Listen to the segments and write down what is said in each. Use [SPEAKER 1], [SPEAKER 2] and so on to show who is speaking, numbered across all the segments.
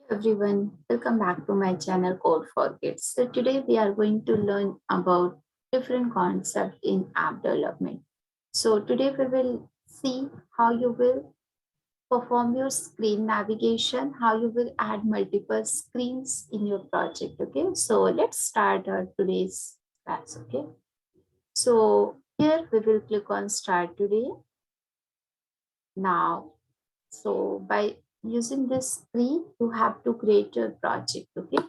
[SPEAKER 1] Everyone, welcome back to my channel Code for Kids. So today we are going to learn about different concepts in app development. So today we will see how you will perform your screen navigation, how you will add multiple screens in your project. Okay, so let's start our today's class. Okay, so here we will click on start today. Now, so by using this screen, you have to create your project. Okay.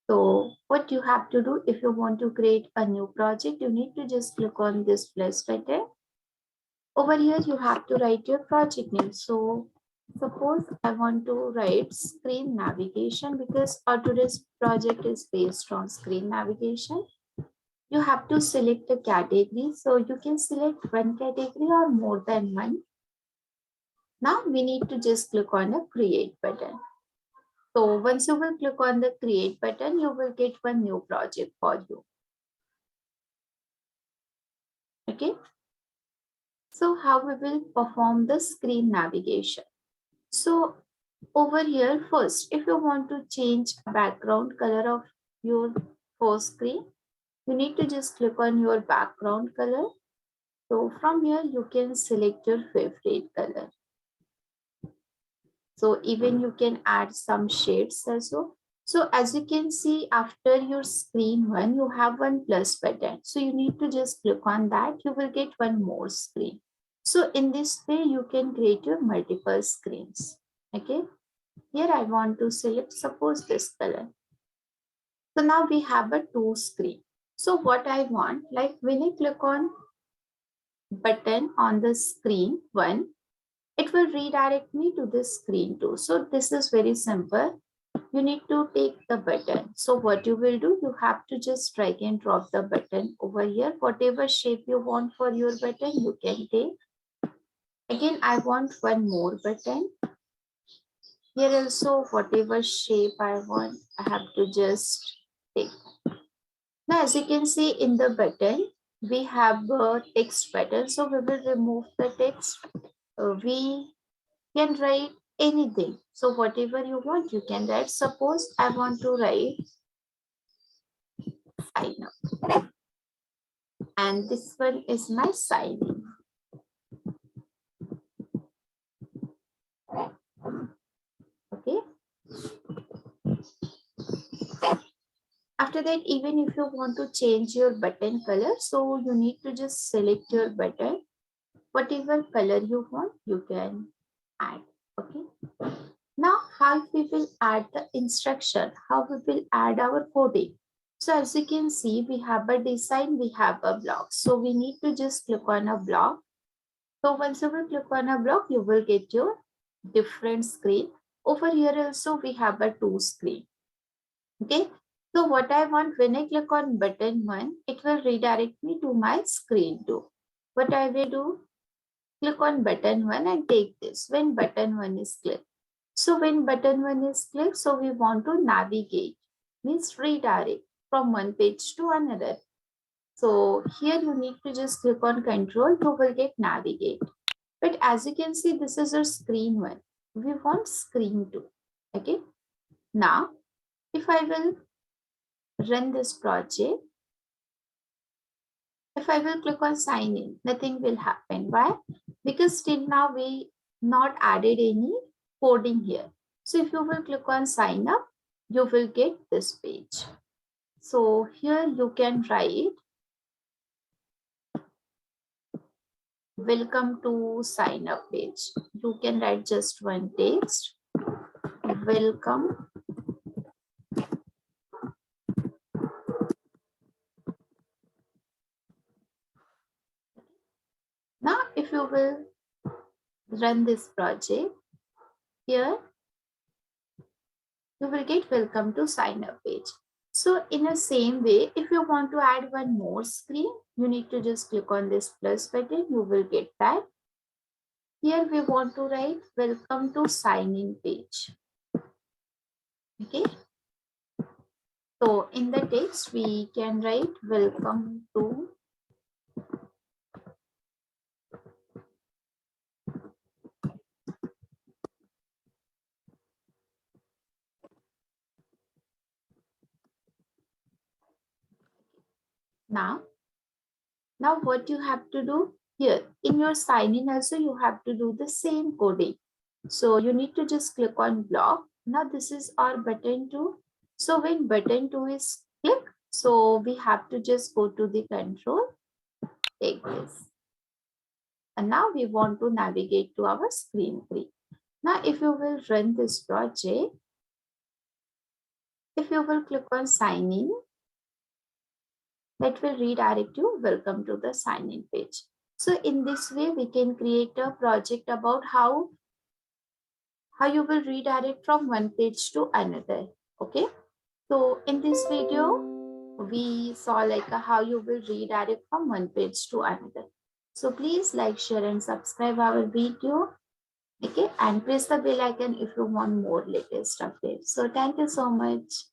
[SPEAKER 1] So what you have to do if you want to create a new project, you need to just click on this plus button. Over here, you have to write your project name. So suppose I want to write screen navigation because our today's project is based on screen navigation. You have to select a category. So you can select one category or more than one. Now we need to just click on the create button. So once you will click on the create button, you will get one new project for you. Okay. So how we will perform the screen navigation. So over here first, if you want to change background color of your first screen, you need to just click on your background color. So from here, you can select your favorite color. So even you can add some shades also. So as you can see, after your screen one, you have one plus button. So you need to just click on that. You will get one more screen. So in this way, you can create your multiple screens. Okay. Here I want to select, suppose this color. So now we have a two screen. So what I want, like when I click on button on the screen one, it will redirect me to this screen too. So this is very simple. You need to take the button. So what you will do, you have to just drag and drop the button over here. Whatever shape you want for your button, you can take. Again, I want one more button. Here also, whatever shape I want, I have to just take. Now, as you can see in the button, we have a text button. So we will remove the text. We can write anything. So whatever you want, you can write. Suppose I want to write sign up. And this one is my sign in. Okay. After that, even if you want to change your button color, so you need to just select your button. Whatever color you want, you can add. Okay. Now, how we will add the instruction, how we will add our coding. So as you can see, we have a design, we have a block. So we need to just click on a block. So once you will click on a block, you will get your different screen. Over here also, we have a two screen. Okay. So what I want, when I click on button one, it will redirect me to my screen two. What I will do, click on button one and take this when button one is clicked. So when button one is clicked, so we want to navigate, means redirect from one page to another. So here you need to just click on control, you will get navigate. But as you can see, this is our screen one. We want screen two. Okay. Now, if I will run this project, if I will click on sign in, nothing will happen. Why? Because till now we not added any coding here. So if you will click on sign up, you will get this page. So here you can write, welcome to sign up page. You can write just one text, welcome. Now if you will run this project, here you will get welcome to sign up page. So in the same way, if you want to add one more screen, you need to just click on this plus button, you will get that. Here we want to write welcome to sign in page. Okay. So in the text, we can write welcome to Now, now what you have to do here in your sign in also, you have to do the same coding. So you need to just click on block. Now this is our button 2. So when button 2 is click, so we have to just go to the control, take this. And now we want to navigate to our screen 3. Now if you will run this project, if you will click on sign in, that will redirect you, welcome to the sign in page. So in this way, we can create a project about how you will redirect from one page to another. Okay. So in this video, we saw like how you will redirect from one page to another. So please like, share and subscribe our video. Okay. And press the bell icon if you want more latest updates. So thank you so much.